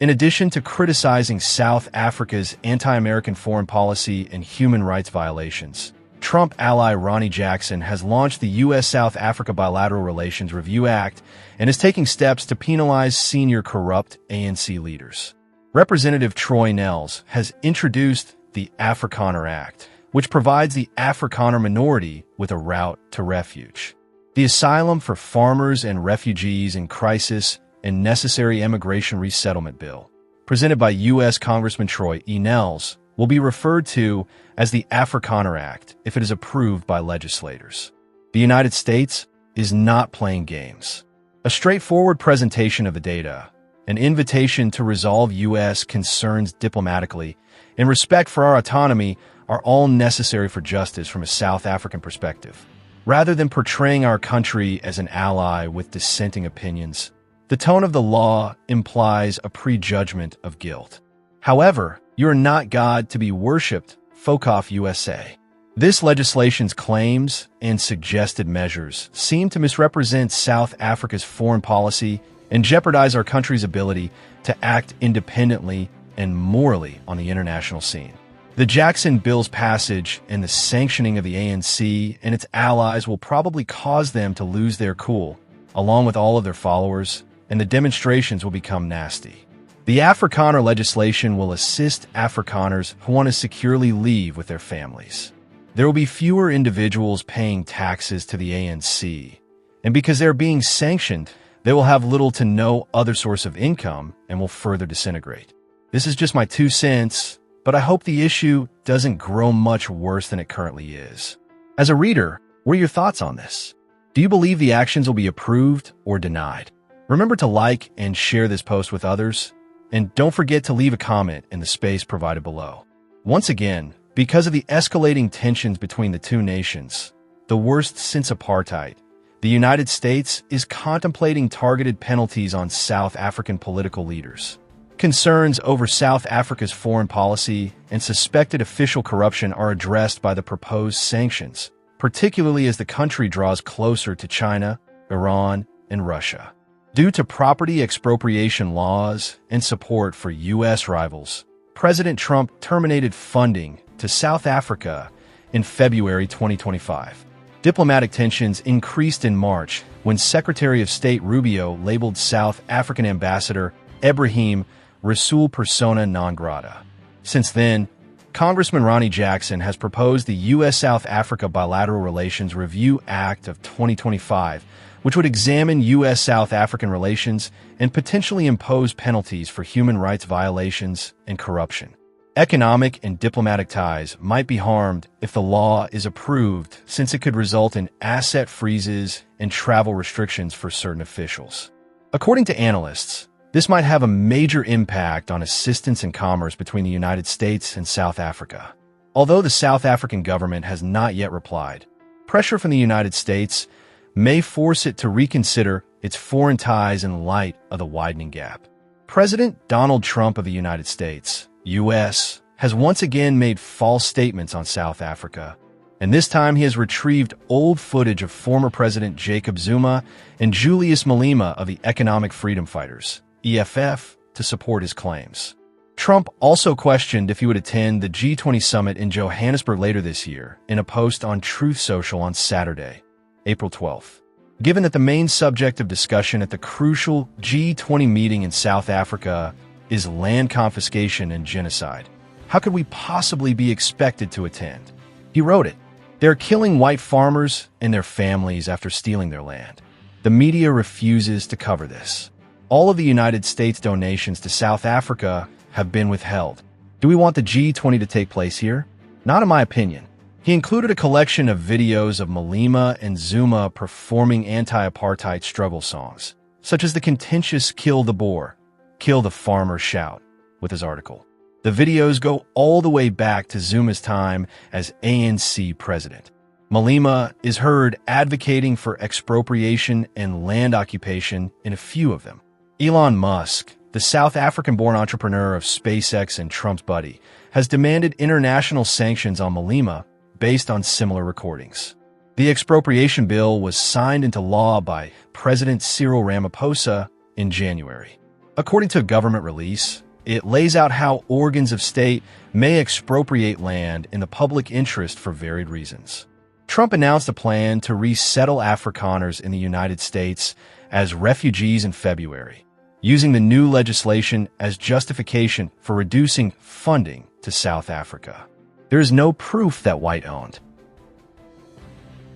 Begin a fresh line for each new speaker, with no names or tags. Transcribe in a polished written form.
In addition to criticizing South Africa's anti-American foreign policy and human rights violations, Trump ally Ronny Jackson has launched the U.S. South Africa Bilateral Relations Review Act and is taking steps to penalize senior corrupt ANC leaders. Representative Troy Nehls has introduced the AFRIKANER Act, which provides the Afrikaner minority with a route to refuge. The Asylum for Farmers and Refugees in Crisis and Necessary Immigration Resettlement Bill, presented by U.S. Congressman Troy E. Nehls, will be referred to as the AFRIKANER Act if it is approved by legislators. The United States is not playing games. A straightforward presentation of the data, an invitation to resolve U.S. concerns diplomatically, and respect for our autonomy are all necessary for justice from a South African perspective. Rather than portraying our country as an ally with dissenting opinions, the tone of the law implies a prejudgment of guilt. However, you are not God to be worshipped, FOCOF USA. This legislation's claims and suggested measures seem to misrepresent South Africa's foreign policy and jeopardize our country's ability to act independently and morally on the international scene. The Jackson Bill's passage and the sanctioning of the ANC and its allies will probably cause them to lose their cool, along with all of their followers, and the demonstrations will become nasty. The AFRIKANER legislation will assist Afrikaners who want to securely leave with their families. There will be fewer individuals paying taxes to the ANC, and because they're being sanctioned, they will have little to no other source of income and will further disintegrate. This is just my 2 cents, but I hope the issue doesn't grow much worse than it currently is. As a reader, what are your thoughts on this? Do you believe the actions will be approved or denied? Remember to like and share this post with others, and don't forget to leave a comment in the space provided below. Once again, because of the escalating tensions between the two nations, the worst since apartheid, the United States is contemplating targeted penalties on South African political leaders. Concerns over South Africa's foreign policy and suspected official corruption are addressed by the proposed sanctions, particularly as the country draws closer to China, Iran, and Russia. Due to property expropriation laws and support for U.S. rivals, President Trump terminated funding to South Africa in February 2025. Diplomatic tensions increased in March when Secretary of State Rubio labeled South African Ambassador Ebrahim Rasool persona non grata. Since then, Congressman Ronny Jackson has proposed the U.S. South Africa Bilateral Relations Review Act of 2025, which would examine U.S. South African relations and potentially impose penalties for human rights violations and corruption. Economic and diplomatic ties might be harmed if the law is approved, since it could result in asset freezes and travel restrictions for certain officials. According to analysts, this might have a major impact on assistance and commerce between the United States and South Africa. Although the South African government has not yet replied, pressure from the United States may force it to reconsider its foreign ties in light of the widening gap. President Donald Trump of the United States, U.S., has once again made false statements on South Africa, and this time he has retrieved old footage of former President Jacob Zuma and Juliusmalema of the Economic Freedom Fighters, EFF, to support his claims. Trump also questioned if he would attend the G20 summit in Johannesburg later this year in a post on Truth Social on Saturday, April 12th. Given that the main subject of discussion at the crucial G20 meeting in South Africa is land confiscation and genocide, how could we possibly be expected to attend? He wrote it. They're killing white farmers and their families after stealing their land. The media refuses to cover this. All of the United States donations to South Africa have been withheld. Do we want the G20 to take place here? Not in my opinion. He included a collection of videos of Malema and Zuma performing anti-apartheid struggle songs, such as the contentious Kill the Boer, Kill the Farmer shout, with his article. The videos go all the way back to Zuma's time as ANC president. Malema is heard advocating for expropriation and land occupation in a few of them. Elon Musk, the South African-born entrepreneur of SpaceX and Trump's buddy, has demanded international sanctions on Malema based on similar recordings. The expropriation bill was signed into law by President Cyril Ramaphosa in January. According to a government release, it lays out how organs of state may expropriate land in the public interest for varied reasons. Trump announced a plan to resettle Afrikaners in the United States as refugees in February, using the new legislation as justification for reducing funding to South Africa. There is no proof that white-owned,